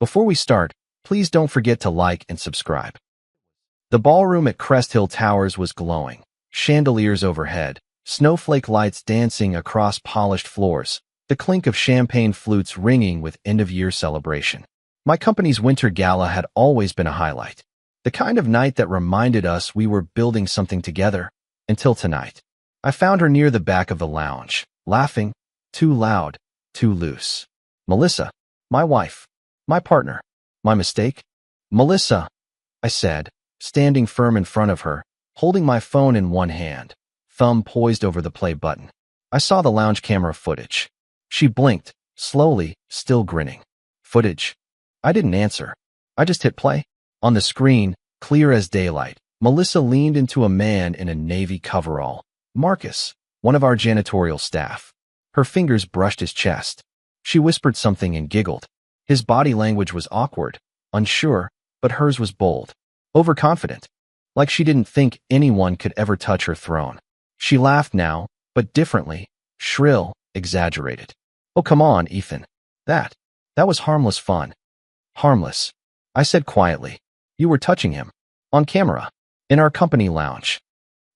Before we start, please don't forget to like and subscribe. The ballroom at Crest Hill Towers was glowing, chandeliers overhead, snowflake lights dancing across polished floors, the clink of champagne flutes ringing with end-of-year celebration. My company's winter gala had always been a highlight, the kind of night that reminded us we were building something together, until tonight. I found her near the back of the lounge, laughing, too loud, too loose. Melissa, my wife, my partner, my mistake? Melissa, I said, standing firm in front of her, holding my phone in one hand, thumb poised over the play button. I saw the lounge camera footage. She blinked, slowly, still grinning. Footage? I didn't answer. I just hit play. On the screen, clear as daylight, Melissa leaned into a man in a navy coverall. Marcus, one of our janitorial staff. Her fingers brushed his chest. She whispered something and giggled. His body language was awkward, unsure, but hers was bold, overconfident, like she didn't think anyone could ever touch her throne. She laughed now, but differently, shrill, exaggerated. Oh, come on, Ethan. That was harmless fun. Harmless, I said quietly. You were touching him. On camera. In our company lounge.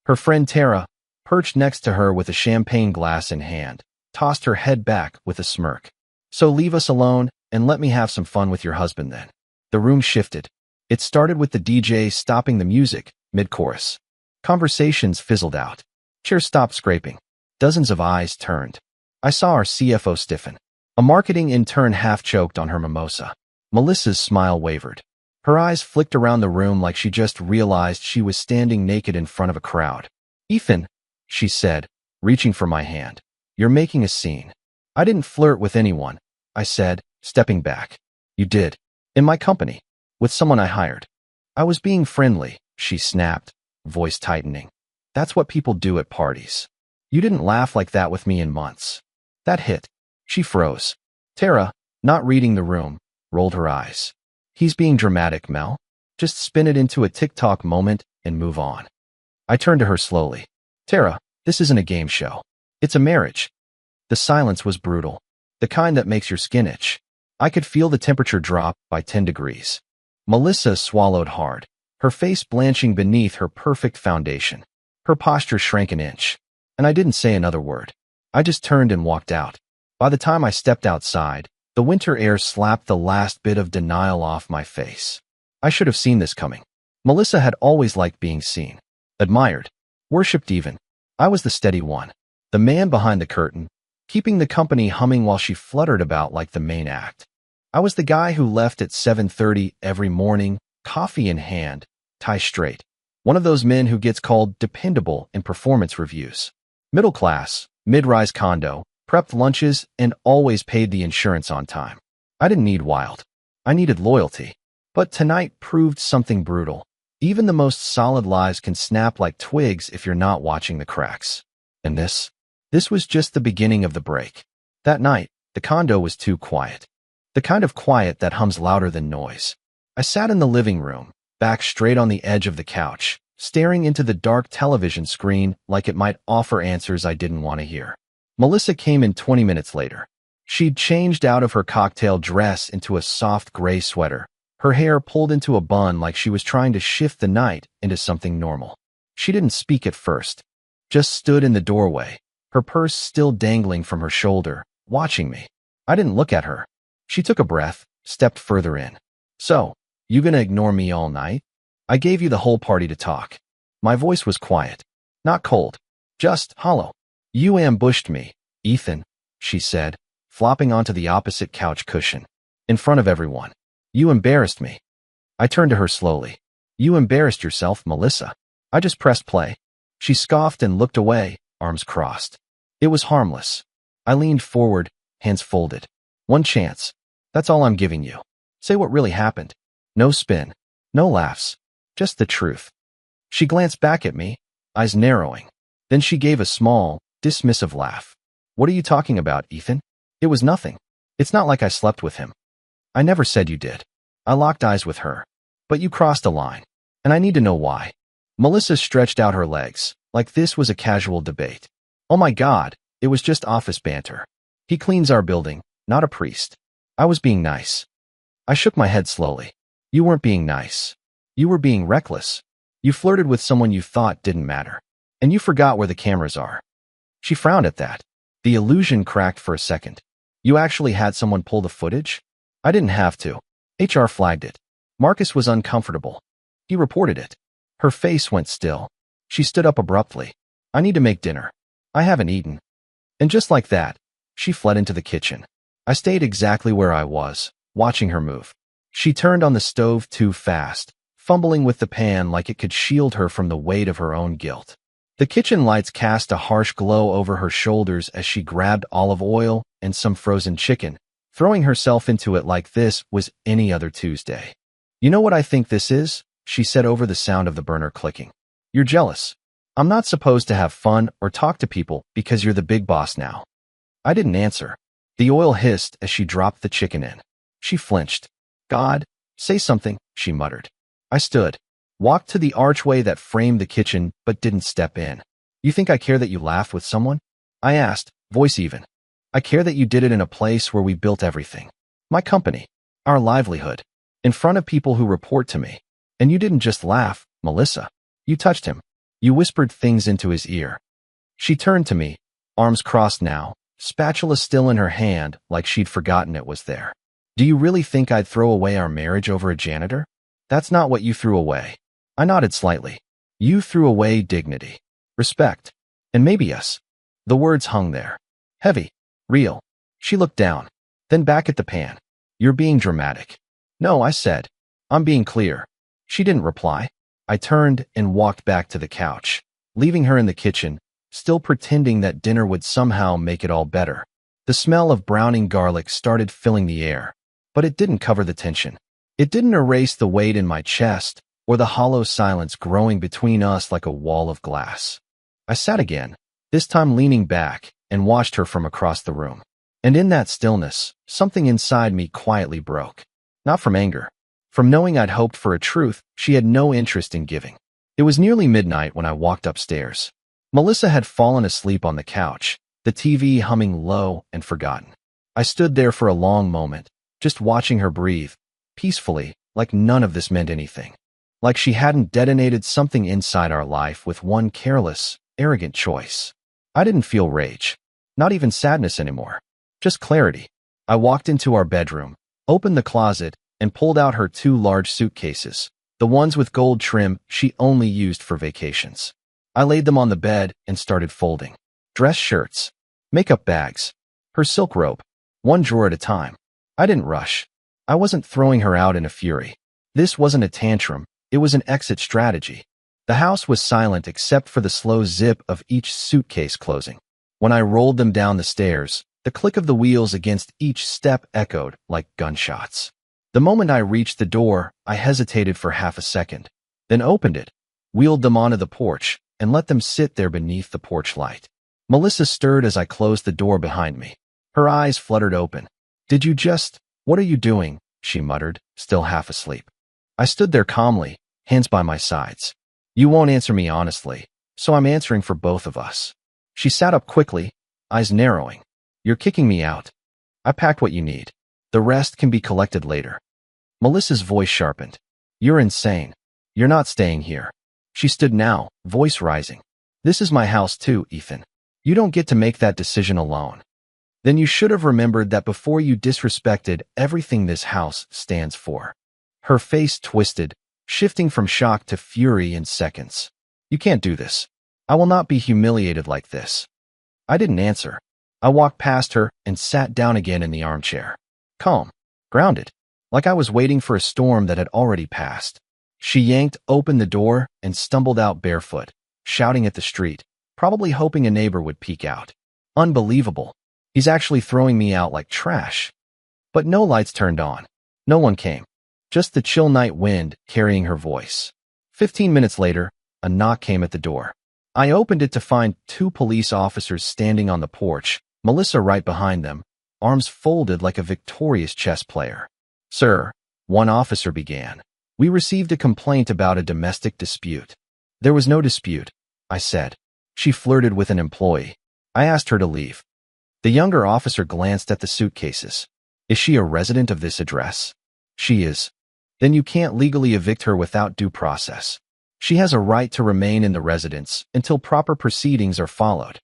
Her friend Tara, perched next to her with a champagne glass in hand, tossed her head back with a smirk. So leave us alone and let me have some fun with your husband then. The room shifted. It started with the DJ stopping the music, mid-chorus. Conversations fizzled out. Chairs stopped scraping. Dozens of eyes turned. I saw our CFO stiffen. A marketing intern half-choked on her mimosa. Melissa's smile wavered. Her eyes flicked around the room like she just realized she was standing naked in front of a crowd. Ethan, she said, reaching for my hand. You're making a scene. I didn't flirt with anyone, I said, stepping back. You did. In my company. With someone I hired. I was being friendly, she snapped, voice tightening. That's what people do at parties. You didn't laugh like that with me in months. That hit. She froze. Tara, not reading the room, rolled her eyes. He's being dramatic, Mel. Just spin it into a TikTok moment and move on. I turned to her slowly. Tara, this isn't a game show. It's a marriage. The silence was brutal. The kind that makes your skin itch. I could feel the temperature drop by 10 degrees. Melissa swallowed hard, her face blanching beneath her perfect foundation. Her posture shrank an inch. And I didn't say another word. I just turned and walked out. By the time I stepped outside, the winter air slapped the last bit of denial off my face. I should have seen this coming. Melissa had always liked being seen, admired, worshipped even. I was the steady one, the man behind the curtain, keeping the company humming while she fluttered about like the main act. I was the guy who left at 7:30 every morning, coffee in hand, tie straight. One of those men who gets called dependable in performance reviews. Middle class, mid-rise condo, prepped lunches, and always paid the insurance on time. I didn't need wild. I needed loyalty. But tonight proved something brutal. Even the most solid lives can snap like twigs if you're not watching the cracks. And this was just the beginning of the break. That night, the condo was too quiet. The kind of quiet that hums louder than noise. I sat in the living room, back straight on the edge of the couch, staring into the dark television screen like it might offer answers I didn't want to hear. Melissa came in 20 minutes later. She'd changed out of her cocktail dress into a soft gray sweater, her hair pulled into a bun like she was trying to shift the night into something normal. She didn't speak at first, just stood in the doorway, her purse still dangling from her shoulder, watching me. I didn't look at her. She took a breath, stepped further in. So, you gonna ignore me all night? I gave you the whole party to talk. My voice was quiet, not cold, just hollow. You ambushed me, Ethan, she said, flopping onto the opposite couch cushion. In front of everyone. You embarrassed me. I turned to her slowly. You embarrassed yourself, Melissa. I just pressed play. She scoffed and looked away, arms crossed. It was harmless. I leaned forward, hands folded. One chance. That's all I'm giving you. Say what really happened. No spin. No laughs. Just the truth. She glanced back at me, eyes narrowing. Then she gave a small, dismissive laugh. What are you talking about, Ethan? It was nothing. It's not like I slept with him. I never said you did. I locked eyes with her. But you crossed a line. And I need to know why. Melissa stretched out her legs, like this was a casual debate. Oh my God, it was just office banter. He cleans our building, not a priest. I was being nice. I shook my head slowly. You weren't being nice. You were being reckless. You flirted with someone you thought didn't matter. And you forgot where the cameras are. She frowned at that. The illusion cracked for a second. You actually had someone pull the footage? I didn't have to. HR flagged it. Marcus was uncomfortable. He reported it. Her face went still. She stood up abruptly. I need to make dinner. I haven't eaten. And just like that, she fled into the kitchen. I stayed exactly where I was, watching her move. She turned on the stove too fast, fumbling with the pan like it could shield her from the weight of her own guilt. The kitchen lights cast a harsh glow over her shoulders as she grabbed olive oil and some frozen chicken, throwing herself into it like this was any other Tuesday. You know what I think this is? She said over the sound of the burner clicking. You're jealous. I'm not supposed to have fun or talk to people because you're the big boss now. I didn't answer. The oil hissed as she dropped the chicken in. She flinched. God, say something, she muttered. I stood, walked to the archway that framed the kitchen but didn't step in. You think I care that you laugh with someone? I asked, voice even. I care that you did it in a place where we built everything. My company, our livelihood, in front of people who report to me. And you didn't just laugh, Melissa. You touched him. You whispered things into his ear. She turned to me, arms crossed now, spatula still in her hand like she'd forgotten it was there. Do you really think I'd throw away our marriage over a janitor? That's not what you threw away. I nodded slightly. You threw away dignity, respect, and maybe us. The words hung there. Heavy, real. She looked down, then back at the pan. You're being dramatic. No, I said. I'm being clear. She didn't reply. I turned and walked back to the couch, leaving her in the kitchen, still pretending that dinner would somehow make it all better. The smell of browning garlic started filling the air, but it didn't cover the tension. It didn't erase the weight in my chest or the hollow silence growing between us like a wall of glass. I sat again, this time leaning back, and watched her from across the room. And in that stillness, something inside me quietly broke. Not from anger. From knowing I'd hoped for a truth she had no interest in giving. It was nearly midnight when I walked upstairs. Melissa had fallen asleep on the couch, the TV humming low and forgotten. I stood there for a long moment, just watching her breathe, peacefully, like none of this meant anything. Like she hadn't detonated something inside our life with one careless, arrogant choice. I didn't feel rage. Not even sadness anymore. Just clarity. I walked into our bedroom, opened the closet, and pulled out her 2 large suitcases, the ones with gold trim she only used for vacations. I laid them on the bed and started folding. Dress shirts, makeup bags, her silk robe, one drawer at a time. I didn't rush. I wasn't throwing her out in a fury. This wasn't a tantrum, it was an exit strategy. The house was silent except for the slow zip of each suitcase closing. When I rolled them down the stairs, the click of the wheels against each step echoed like gunshots. The moment I reached the door, I hesitated for half a second, then opened it, wheeled them onto the porch, and let them sit there beneath the porch light. Melissa stirred as I closed the door behind me. Her eyes fluttered open. What are you doing? She muttered, still half asleep. I stood there calmly, hands by my sides. You won't answer me honestly, so I'm answering for both of us. She sat up quickly, eyes narrowing. You're kicking me out. I packed what you need. The rest can be collected later. Melissa's voice sharpened. You're insane. You're not staying here. She stood now, voice rising. This is my house too, Ethan. You don't get to make that decision alone. Then you should have remembered that before you disrespected everything this house stands for. Her face twisted, shifting from shock to fury in seconds. You can't do this. I will not be humiliated like this. I didn't answer. I walked past her and sat down again in the armchair. Calm, grounded, like I was waiting for a storm that had already passed. She yanked open the door and stumbled out barefoot, shouting at the street, probably hoping a neighbor would peek out. Unbelievable. He's actually throwing me out like trash. But no lights turned on. No one came. Just the chill night wind carrying her voice. 15 minutes later, a knock came at the door. I opened it to find 2 police officers standing on the porch, Melissa right behind them, arms folded like a victorious chess player. Sir, one officer began. We received a complaint about a domestic dispute. There was no dispute, I said. She flirted with an employee. I asked her to leave. The younger officer glanced at the suitcases. Is she a resident of this address? She is. Then you can't legally evict her without due process. She has a right to remain in the residence until proper proceedings are followed.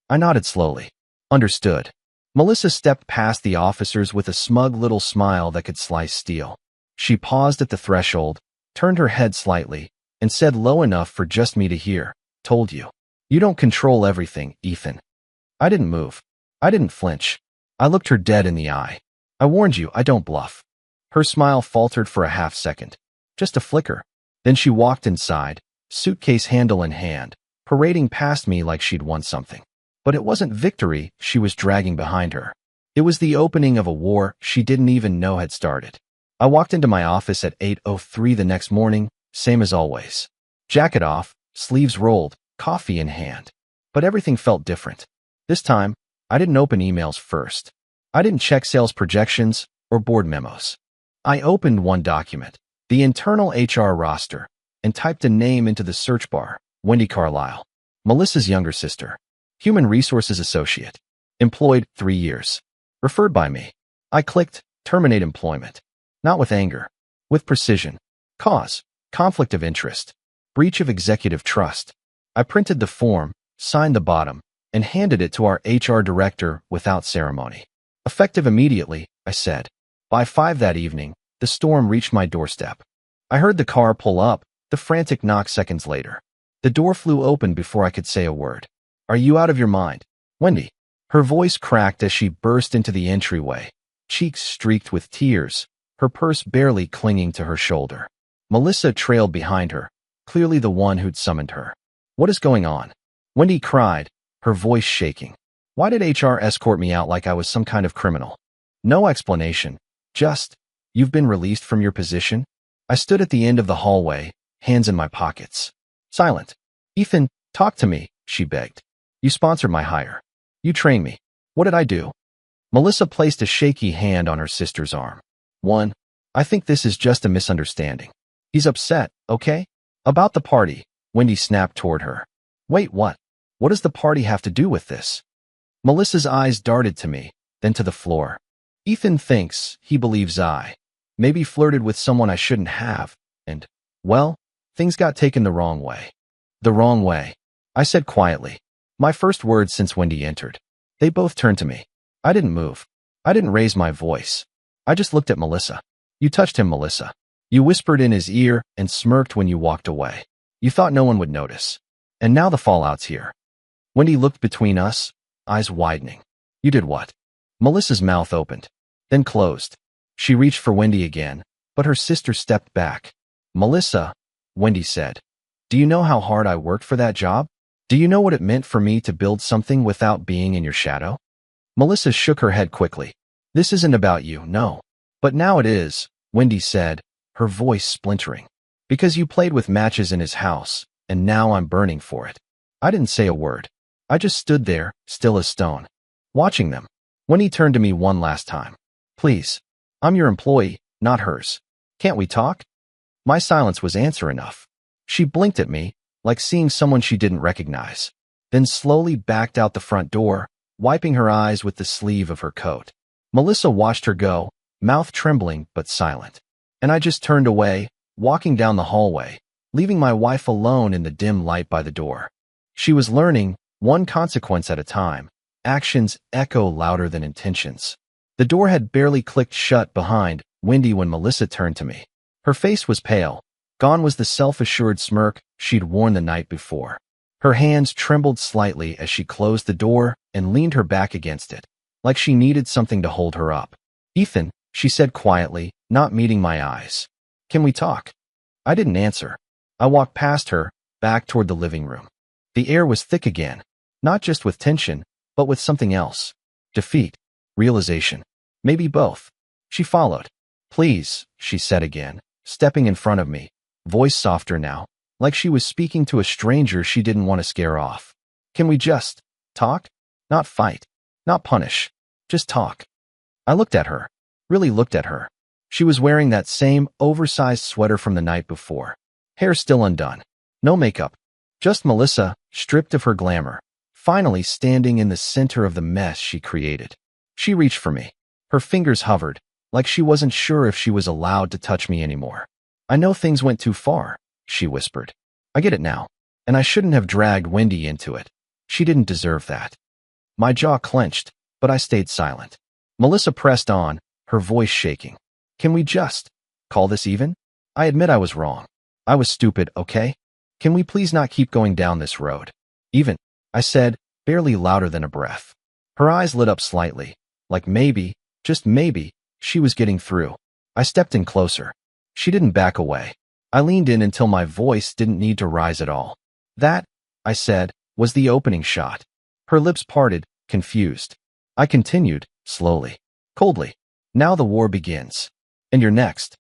I nodded slowly. Understood. Melissa stepped past the officers with a smug little smile that could slice steel. She paused at the threshold, turned her head slightly, and said low enough for just me to hear, "Told you. You don't control everything, Ethan." I didn't move. I didn't flinch. I looked her dead in the eye. "I warned you, I don't bluff." Her smile faltered for a half second. Just a flicker. Then she walked inside, suitcase handle in hand, parading past me like she'd won something. But it wasn't victory she was dragging behind her. It was the opening of a war she didn't even know had started. I walked into my office at 8:03 the next morning, same as always. Jacket off, sleeves rolled, coffee in hand. But everything felt different. This time, I didn't open emails first. I didn't check sales projections or board memos. I opened one document, the internal HR roster, and typed a name into the search bar, Wendy Carlisle, Melissa's younger sister, Human Resources Associate, employed 3 years, referred by me. I clicked terminate employment, not with anger, with precision. Cause, conflict of interest, breach of executive trust. I printed the form, signed the bottom, and handed it to our HR director without ceremony. Effective immediately, I said. By 5 that evening, the storm reached my doorstep. I heard the car pull up, the frantic knock seconds later. The door flew open before I could say a word. "Are you out of your mind, Wendy?" Her voice cracked as she burst into the entryway, cheeks streaked with tears, her purse barely clinging to her shoulder. Melissa trailed behind her, clearly the one who'd summoned her. "What is going on?" Wendy cried, her voice shaking. "Why did HR escort me out like I was some kind of criminal?" No explanation, just, "You've been released from your position?" I stood at the end of the hallway, hands in my pockets. Silent. "Ethan, talk to me," she begged. "You sponsored my hire. You trained me. What did I do?" Melissa placed a shaky hand on her sister's arm. I think this is just a misunderstanding. He's upset, okay? About the party," Wendy snapped toward her. "Wait, what? What does the party have to do with this?" Melissa's eyes darted to me, then to the floor. "Ethan thinks he believes I maybe flirted with someone I shouldn't have, and, well, things got taken the wrong way." "The wrong way," I said quietly. My first words since Wendy entered. They both turned to me. I didn't move. I didn't raise my voice. I just looked at Melissa. "You touched him, Melissa. You whispered in his ear and smirked when you walked away. You thought no one would notice. And now the fallout's here." Wendy looked between us, eyes widening. "You did what?" Melissa's mouth opened, then closed. She reached for Wendy again, but her sister stepped back. "Melissa," Wendy said, "do you know how hard I worked for that job? Do you know what it meant for me to build something without being in your shadow?" Melissa shook her head quickly. "This isn't about you, no. But now it is," Wendy said, her voice splintering. "Because you played with matches in his house, and now I'm burning for it." I didn't say a word. I just stood there, still as stone, watching them. Wendy turned to me one last time. "Please. I'm your employee, not hers. Can't we talk?" My silence was answer enough. She blinked at me, like seeing someone she didn't recognize, then slowly backed out the front door, wiping her eyes with the sleeve of her coat. Melissa watched her go, mouth trembling but silent. And I just turned away, walking down the hallway, leaving my wife alone in the dim light by the door. She was learning, one consequence at a time. Actions echo louder than intentions. The door had barely clicked shut behind Wendy when Melissa turned to me. Her face was pale. Gone was the self-assured smirk she'd worn the night before. Her hands trembled slightly as she closed the door and leaned her back against it, like she needed something to hold her up. "Ethan," she said quietly, not meeting my eyes. "Can we talk?" I didn't answer. I walked past her, back toward the living room. The air was thick again, not just with tension, but with something else. Defeat. Realization. Maybe both. She followed. "Please," she said again, stepping in front of me, voice softer now, like she was speaking to a stranger she didn't want to scare off. "Can we just talk? Not fight. Not punish. Just talk." I looked at her. Really looked at her. She was wearing that same oversized sweater from the night before. Hair still undone. No makeup. Just Melissa, stripped of her glamour, finally standing in the center of the mess she created. She reached for me. Her fingers hovered, like she wasn't sure if she was allowed to touch me anymore. I know things went too far, she whispered. I get it now. And I shouldn't have dragged Wendy into it. She didn't deserve that. My jaw clenched, but I stayed silent. Melissa pressed on, her voice shaking. Can we just call this even? I admit I was wrong. I was stupid, okay? Can we please not keep going down this road? Even, I said, barely louder than a breath. Her eyes lit up slightly, like maybe, just maybe, she was getting through. I stepped in closer. She didn't back away. I leaned in until my voice didn't need to rise at all. That, I said, was the opening shot. Her lips parted, confused. I continued, slowly, coldly. Now the war begins. And you're next.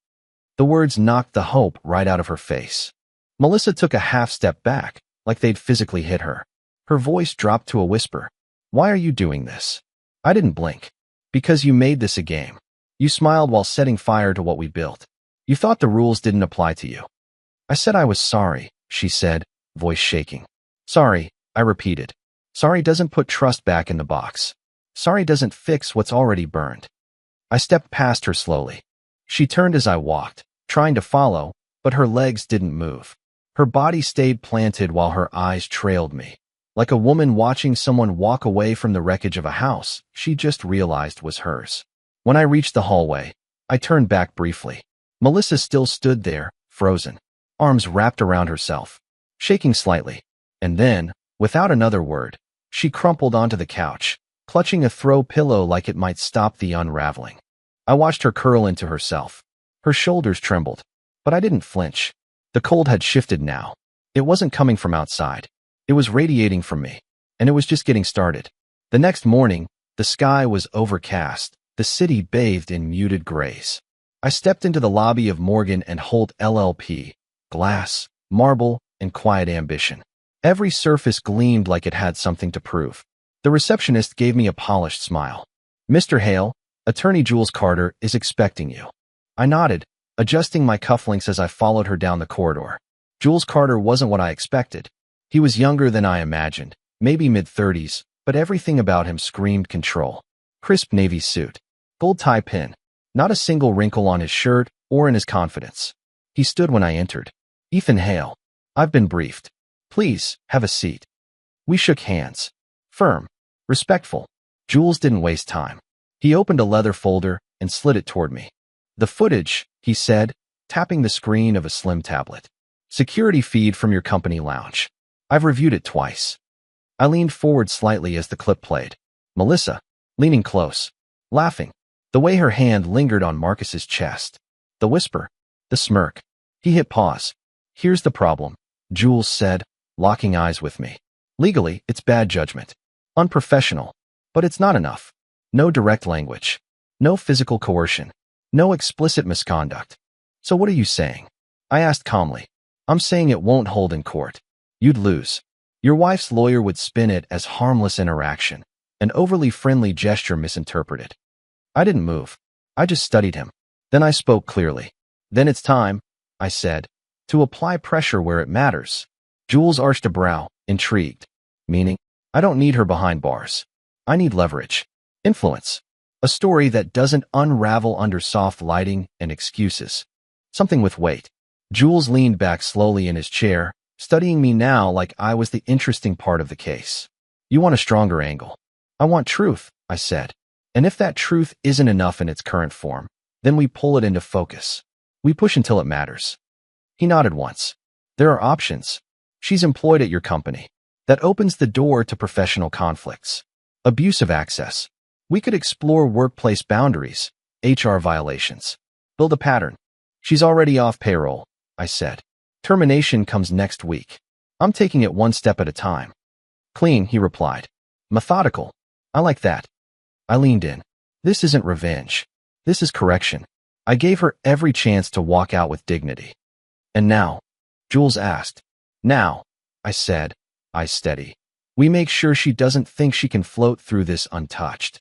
The words knocked the hope right out of her face. Melissa took a half step back, like they'd physically hit her. Her voice dropped to a whisper. Why are you doing this? I didn't blink. Because you made this a game. You smiled while setting fire to what we built. You thought the rules didn't apply to you. I said I was sorry, she said, voice shaking. Sorry, I repeated. Sorry doesn't put trust back in the box. Sorry doesn't fix what's already burned. I stepped past her slowly. She turned as I walked, trying to follow, but her legs didn't move. Her body stayed planted while her eyes trailed me. Like a woman watching someone walk away from the wreckage of a house she just realized was hers. When I reached the hallway, I turned back briefly. Melissa still stood there, frozen, arms wrapped around herself, shaking slightly. And then, without another word, she crumpled onto the couch, clutching a throw pillow like it might stop the unraveling. I watched her curl into herself. Her shoulders trembled, but I didn't flinch. The cold had shifted now. It wasn't coming from outside. It was radiating from me, and it was just getting started. The next morning, the sky was overcast, the city bathed in muted grays. I stepped into the lobby of Morgan and Holt LLP, glass, marble, and quiet ambition. Every surface gleamed like it had something to prove. The receptionist gave me a polished smile. Mr. Hale, Attorney Jules Carter is expecting you. I nodded, adjusting my cufflinks as I followed her down the corridor. Jules Carter wasn't what I expected. He was younger than I imagined, maybe mid-30s, but everything about him screamed control. Crisp navy suit, gold tie pin, not a single wrinkle on his shirt or in his confidence. He stood when I entered. Ethan Hale. I've been briefed. Please, have a seat. We shook hands. Firm. Respectful. Jules didn't waste time. He opened a leather folder and slid it toward me. The footage, he said, tapping the screen of a slim tablet. Security feed from your company lounge. I've reviewed it twice. I leaned forward slightly as the clip played. Melissa, leaning close, laughing, the way her hand lingered on Marcus's chest. The whisper, the smirk. He hit pause. Here's the problem, Jules said, locking eyes with me. Legally, it's bad judgment. Unprofessional. But it's not enough. No direct language. No physical coercion. No explicit misconduct. So what are you saying? I asked calmly. I'm saying it won't hold in court. You'd lose. Your wife's lawyer would spin it as harmless interaction, an overly friendly gesture misinterpreted. I didn't move. I just studied him. Then I spoke clearly. Then it's time, I said, to apply pressure where it matters. Jules arched a brow, intrigued. Meaning, I don't need her behind bars. I need leverage. Influence. A story that doesn't unravel under soft lighting and excuses. Something with weight. Jules leaned back slowly in his chair, studying me now like I was the interesting part of the case. You want a stronger angle. I want truth, I said. And if that truth isn't enough in its current form, then we pull it into focus. We push until it matters. He nodded once. There are options. She's employed at your company. That opens the door to professional conflicts. Abusive access. We could explore workplace boundaries, HR violations. Build a pattern. She's already off payroll, I said. Termination comes next week. I'm taking it one step at a time. Clean, he replied. Methodical. I like that. I leaned in. This isn't revenge. This is correction. I gave her every chance to walk out with dignity. And now? Jules asked. Now, I said, eyes steady. We make sure she doesn't think she can float through this untouched.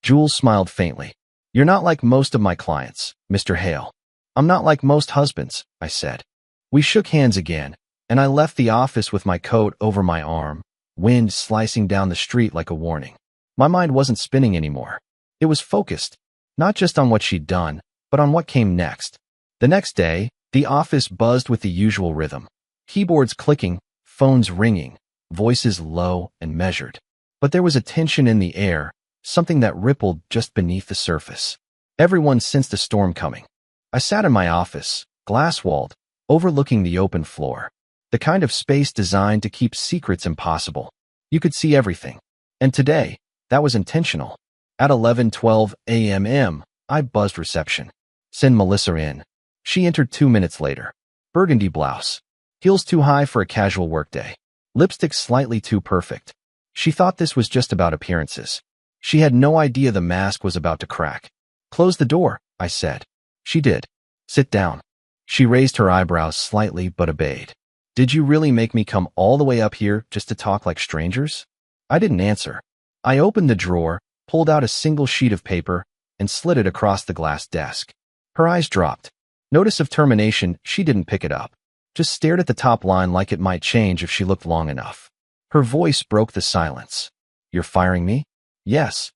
Jules smiled faintly. You're not like most of my clients, Mr. Hale. I'm not like most husbands, I said. We shook hands again, and I left the office with my coat over my arm, wind slicing down the street like a warning. My mind wasn't spinning anymore. It was focused, Not just on what she'd done, but on what came next. The next day, the office buzzed with the usual rhythm. Keyboards clicking, phones ringing, voices low and measured. But there was a tension in the air, something that rippled just beneath the surface. Everyone sensed a storm coming. I sat in my office, glass-walled, overlooking the open floor. The kind of space designed to keep secrets impossible. You could see everything. And today, that was intentional. At 11:12 a.m., I buzzed reception. Send Melissa in. She entered 2 minutes later. Burgundy blouse. Heels too high for a casual workday. Lipstick slightly too perfect. She thought this was just about appearances. She had no idea the mask was about to crack. Close the door, I said. She did. Sit down. She raised her eyebrows slightly but obeyed. Did you really make me come all the way up here just to talk like strangers? I didn't answer. I opened the drawer, pulled out a single sheet of paper, and slid it across the glass desk. Her eyes dropped. Notice of termination, she didn't pick it up. Just stared at the top line like it might change if she looked long enough. Her voice broke the silence. You're firing me? Yes.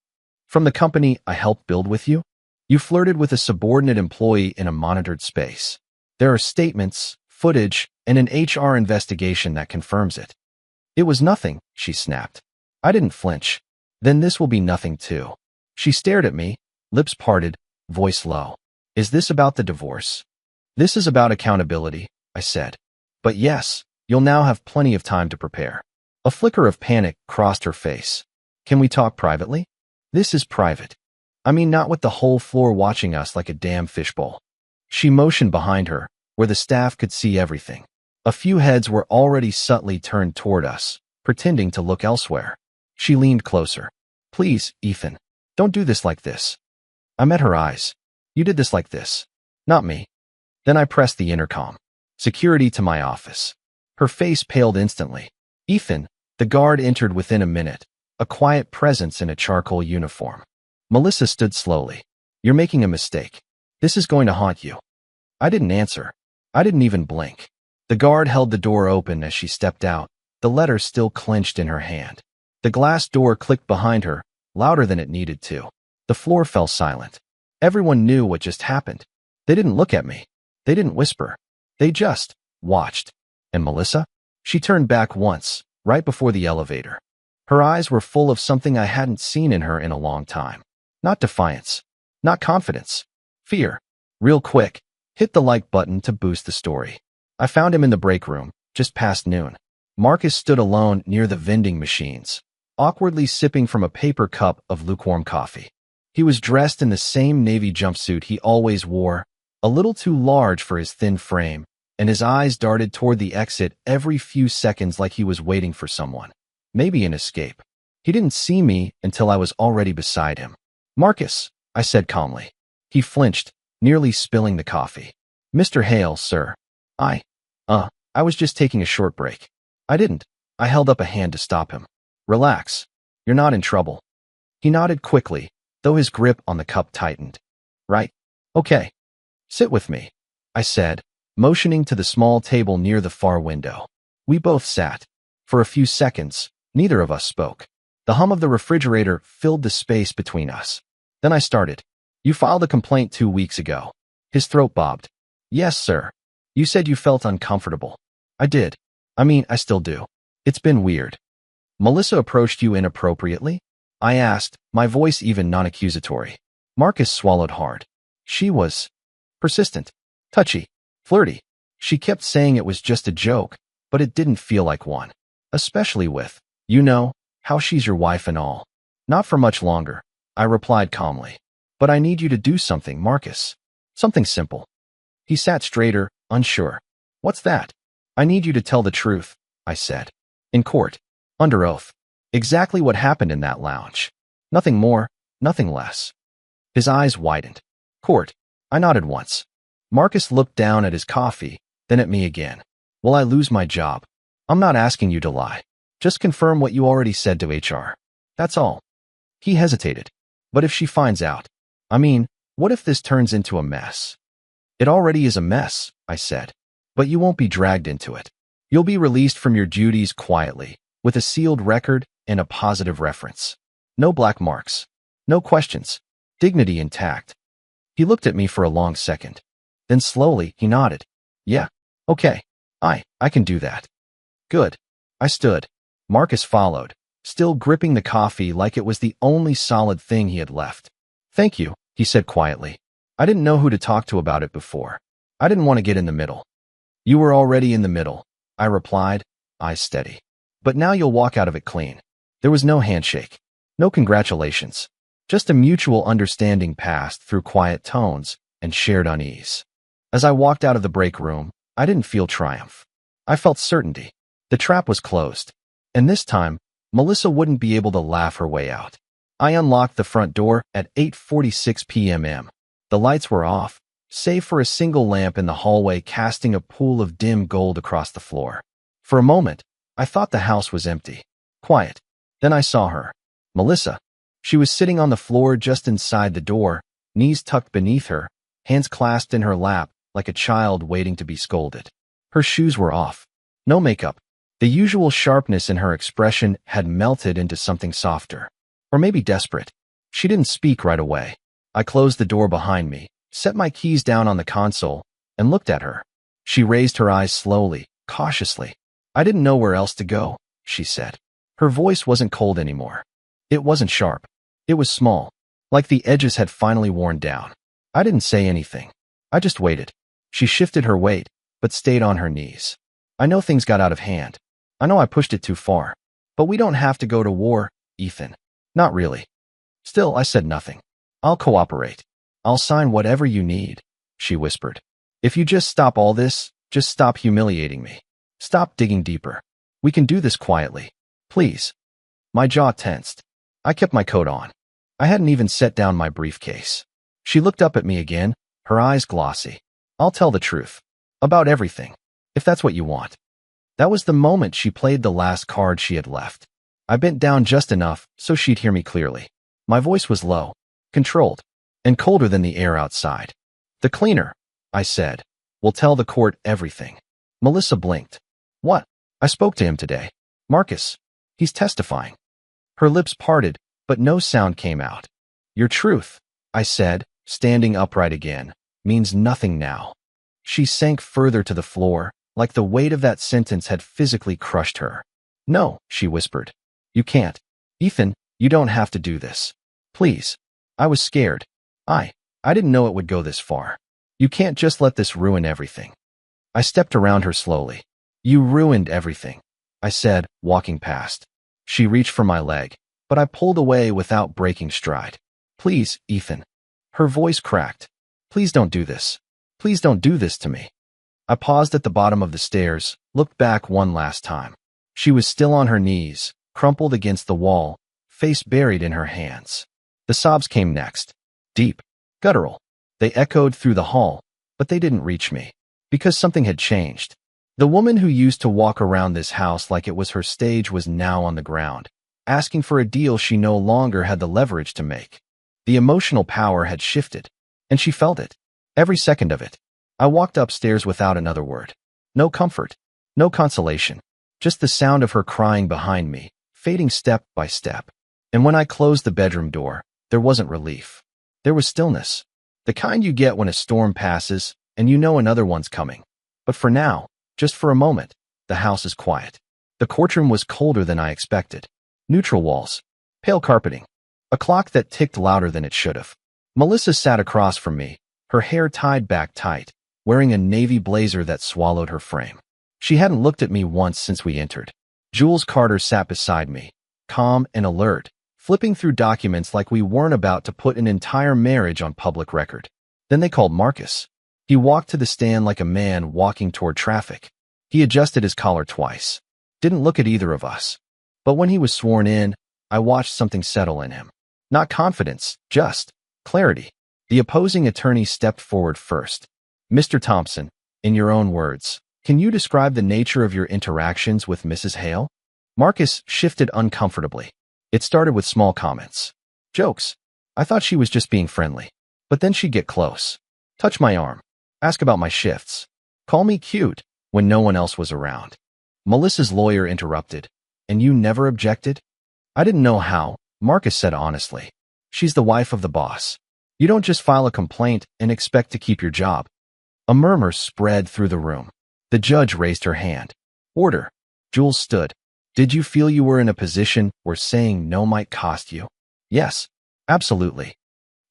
From the company I helped build with you? You flirted with a subordinate employee in a monitored space. There are statements, footage, and an HR investigation that confirms it. It was nothing, she snapped. I didn't flinch. Then this will be nothing too. She stared at me, lips parted, voice low. Is this about the divorce? This is about accountability, I said. But yes, you'll now have plenty of time to prepare. A flicker of panic crossed her face. Can we talk privately? This is private. I mean, not with the whole floor watching us like a damn fishbowl. She motioned behind her, where the staff could see everything. A few heads were already subtly turned toward us, pretending to look elsewhere. She leaned closer. Please, Ethan, don't do this like this. I met her eyes. You did this like this. Not me. Then I pressed the intercom. Security to my office. Her face paled instantly. Ethan, the guard entered within a minute, a quiet presence in a charcoal uniform. Melissa stood slowly. You're making a mistake. This is going to haunt you. I didn't answer. I didn't even blink. The guard held the door open as she stepped out, the letter still clenched in her hand. The glass door clicked behind her, louder than it needed to. The floor fell silent. Everyone knew what just happened. They didn't look at me. They didn't whisper. They just watched. And Melissa? She turned back once, right before the elevator. Her eyes were full of something I hadn't seen in her in a long time. Not defiance. Not confidence. Fear. Real quick, hit the like button to boost the story. I found him in the break room, just past noon. Marcus stood alone near the vending machines, awkwardly sipping from a paper cup of lukewarm coffee. He was dressed in the same navy jumpsuit he always wore, a little too large for his thin frame, and his eyes darted toward the exit every few seconds like he was waiting for someone. Maybe an escape. He didn't see me until I was already beside him. Marcus, I said calmly. He flinched, nearly spilling the coffee. Mr. Hale, sir. I was just taking a short break. I didn't. I held up a hand to stop him. Relax. You're not in trouble. He nodded quickly, though his grip on the cup tightened. Right. Okay. Sit with me, I said, motioning to the small table near the far window. We both sat. For a few seconds, neither of us spoke. The hum of the refrigerator filled the space between us. Then I started. You filed a complaint 2 weeks ago. His throat bobbed. Yes, sir. You said you felt uncomfortable. I did. I mean, I still do. It's been weird. Melissa approached you inappropriately? I asked, my voice even non-accusatory. Marcus swallowed hard. She was persistent, touchy, flirty. She kept saying it was just a joke, but it didn't feel like one. Especially with, you know, how she's your wife and all. Not for much longer, I replied calmly. But I need you to do something, Marcus. Something simple. He sat straighter, unsure. What's that? I need you to tell the truth, I said. In court. Under oath. Exactly what happened in that lounge. Nothing more, nothing less. His eyes widened. Court. I nodded once. Marcus looked down at his coffee, then at me again. Will I lose my job? I'm not asking you to lie. Just confirm what you already said to HR. That's all. He hesitated. But if she finds out? I mean, what if this turns into a mess? It already is a mess, I said. But you won't be dragged into it. You'll be released from your duties quietly, with a sealed record and a positive reference. No black marks. No questions. dignity intact. He looked at me for a long second. Then slowly, he nodded. Yeah, okay. I can do that. Good. I stood. Marcus followed, still gripping the coffee like it was the only solid thing he had left. Thank you, he said quietly. I didn't know who to talk to about it before. I didn't want to get in the middle. You were already in the middle, I replied, eyes steady. But now you'll walk out of it clean. There was no handshake. No congratulations. Just a mutual understanding passed through quiet tones and shared unease. As I walked out of the break room, I didn't feel triumph. I felt certainty. The trap was closed. And this time, Melissa wouldn't be able to laugh her way out. I unlocked the front door at 8:46 p.m. The lights were off, save for a single lamp in the hallway casting a pool of dim gold across the floor. For a moment, I thought the house was empty. Quiet. Then I saw her. Melissa. She was sitting on the floor just inside the door, knees tucked beneath her, hands clasped in her lap like a child waiting to be scolded. Her shoes were off. No makeup. The usual sharpness in her expression had melted into something softer. Or maybe desperate. She didn't speak right away. I closed the door behind me, set my keys down on the console, and looked at her. She raised her eyes slowly, cautiously. I didn't know where else to go, she said. Her voice wasn't cold anymore. It wasn't sharp. It was small, like the edges had finally worn down. I didn't say anything. I just waited. She shifted her weight, but stayed on her knees. I know things got out of hand. I know I pushed it too far. But we don't have to go to war, Ethan. Not really. Still, I said nothing. I'll cooperate. I'll sign whatever you need, she whispered. If you just stop all this, just stop humiliating me. Stop digging deeper. We can do this quietly. Please. My jaw tensed. I kept my coat on. I hadn't even set down my briefcase. She looked up at me again, her eyes glossy. I'll tell the truth. About everything. If that's what you want. That was the moment she played the last card she had left. I bent down just enough so she'd hear me clearly. My voice was low, controlled, and colder than the air outside. The cleaner, I said, will tell the court everything. Melissa blinked. What? I spoke to him today. Marcus. He's testifying. Her lips parted, but no sound came out. Your truth, I said, standing upright again, means nothing now. She sank further to the floor, like the weight of that sentence had physically crushed her. No, she whispered. You can't. Ethan, you don't have to do this. Please. I was scared. I didn't know it would go this far. You can't just let this ruin everything. I stepped around her slowly. You ruined everything, I said, walking past. She reached for my leg, but I pulled away without breaking stride. Please, Ethan. Her voice cracked. Please don't do this. Please don't do this to me. I paused at the bottom of the stairs, looked back one last time. She was still on her knees, crumpled against the wall, face buried in her hands. The sobs came next. Deep, guttural. They echoed through the hall, but they didn't reach me. Because something had changed. The woman who used to walk around this house like it was her stage was now on the ground, asking for a deal she no longer had the leverage to make. The emotional power had shifted, and she felt it. Every second of it. I walked upstairs without another word. No comfort. No consolation. Just the sound of her crying behind me, fading step by step. And when I closed the bedroom door, there wasn't relief. There was stillness. The kind you get when a storm passes, and you know another one's coming. But for now, just for a moment, the house is quiet. The courtroom was colder than I expected. Neutral walls. Pale carpeting. A clock that ticked louder than it should have. Melissa sat across from me, her hair tied back tight, wearing a navy blazer that swallowed her frame. She hadn't looked at me once since we entered. Jules Carter sat beside me, calm and alert, flipping through documents like we weren't about to put an entire marriage on public record. Then they called Marcus. He walked to the stand like a man walking toward traffic. He adjusted his collar twice. Didn't look at either of us. But when he was sworn in, I watched something settle in him. Not confidence, just clarity. The opposing attorney stepped forward first. Mr. Thompson, in your own words, can you describe the nature of your interactions with Mrs. Hale? Marcus shifted uncomfortably. It started with small comments. Jokes. I thought she was just being friendly. But then she'd get close. Touch my arm. Ask about my shifts. Call me cute when no one else was around. Melissa's lawyer interrupted. And you never objected? I didn't know how, Marcus said honestly. She's the wife of the boss. You don't just file a complaint and expect to keep your job. A murmur spread through the room. The judge raised her hand. Order. Jules stood. Did you feel you were in a position where saying no might cost you? Yes, absolutely.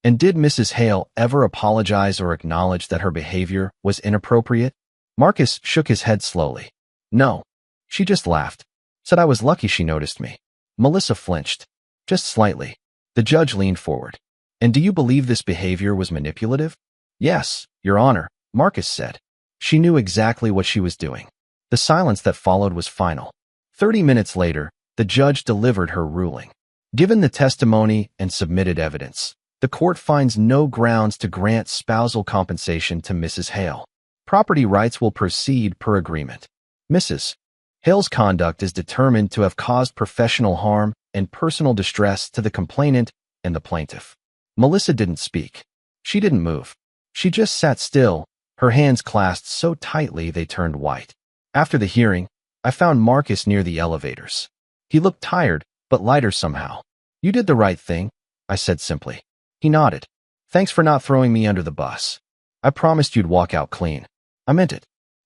And did Mrs. Hale ever apologize or acknowledge that her behavior was inappropriate? Marcus shook his head slowly. No. She just laughed. Said I was lucky she noticed me. Melissa flinched. Just slightly. The judge leaned forward. And do you believe this behavior was manipulative? Yes, Your Honor, Marcus said. She knew exactly what she was doing. The silence that followed was final. 30 minutes later, the judge delivered her ruling. Given the testimony and submitted evidence, the court finds no grounds to grant spousal compensation to Mrs. Hale. Property rights will proceed per agreement. Mrs. Hale's conduct is determined to have caused professional harm and personal distress to the complainant and the plaintiff. Melissa didn't speak. She didn't move. She just sat still, her hands clasped so tightly they turned white. After the hearing, I found Marcus near the elevators. He looked tired, but lighter somehow. You did the right thing, I said simply. He nodded. Thanks for not throwing me under the bus. I promised you'd walk out clean. I meant it.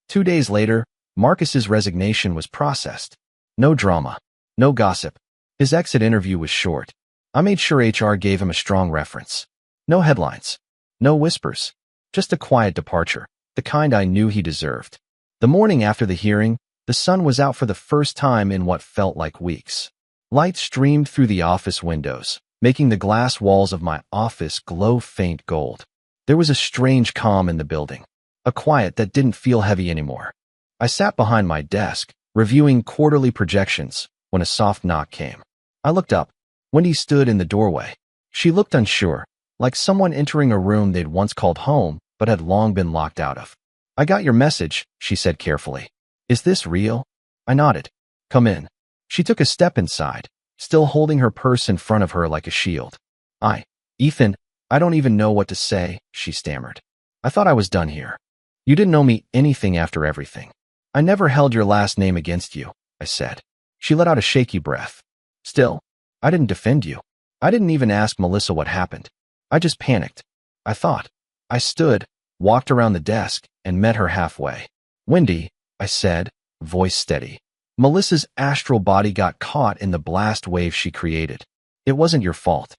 2 days later, Marcus's resignation was processed. No drama. No gossip. His exit interview was short. I made sure HR gave him a strong reference. No headlines. No whispers. Just a quiet departure, the kind I knew he deserved. The morning after the hearing, the sun was out for the first time in what felt like weeks. Light streamed through the office windows, making the glass walls of my office glow faint gold. There was a strange calm in the building, a quiet that didn't feel heavy anymore. I sat behind my desk, reviewing quarterly projections, when a soft knock came. I looked up. Wendy stood in the doorway. She looked unsure, like someone entering a room they'd once called home but had long been locked out of. I got your message, she said carefully. Is this real? I nodded. Come in. She took a step inside, still holding her purse in front of her like a shield. Ethan, I don't even know what to say, she stammered. I thought I was done here. You didn't owe me anything after everything. I never held your last name against you, I said. She let out a shaky breath. Still, I didn't defend you. I didn't even ask Melissa what happened. I just panicked. I thought. I stood, walked around the desk, and met her halfway. Wendy, I said, voice steady. Melissa's astral body got caught in the blast wave she created. It wasn't your fault.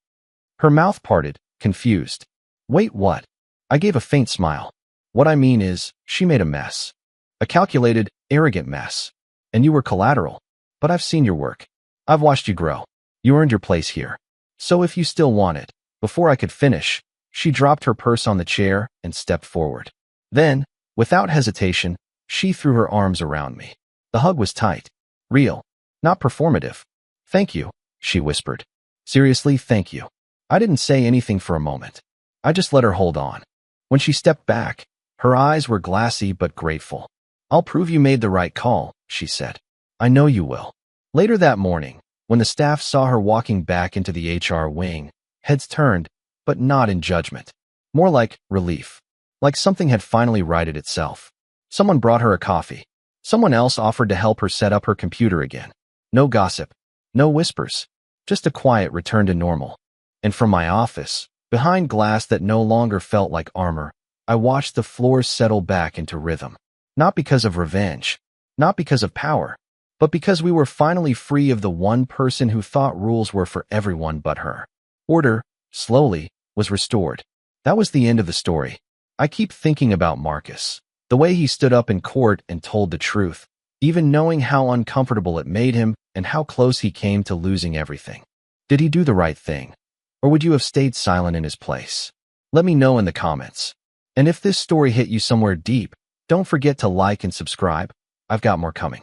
Her mouth parted, confused. Wait, what? I gave a faint smile. What I mean is, she made a mess. A calculated, arrogant mess. And you were collateral. But I've seen your work. I've watched you grow. You earned your place here. So if you still want it, before I could finish, she dropped her purse on the chair and stepped forward. Then, without hesitation, she threw her arms around me. The hug was tight. Real. Not performative. Thank you, she whispered. Seriously, thank you. I didn't say anything for a moment. I just let her hold on. When she stepped back, her eyes were glassy but grateful. I'll prove you made the right call, she said. I know you will. Later that morning, when the staff saw her walking back into the HR wing, heads turned, but not in judgment. More like relief. Like something had finally righted itself. Someone brought her a coffee. Someone else offered to help her set up her computer again. No gossip. No whispers. Just a quiet return to normal. And from my office, behind glass that no longer felt like armor, I watched the floors settle back into rhythm. Not because of revenge. Not because of power. But because we were finally free of the one person who thought rules were for everyone but her. Order, slowly, was restored. That was the end of the story. I keep thinking about Marcus. The way he stood up in court and told the truth, even knowing how uncomfortable it made him and how close he came to losing everything. Did he do the right thing? Or would you have stayed silent in his place? Let me know in the comments. And if this story hit you somewhere deep, don't forget to like and subscribe. I've got more coming.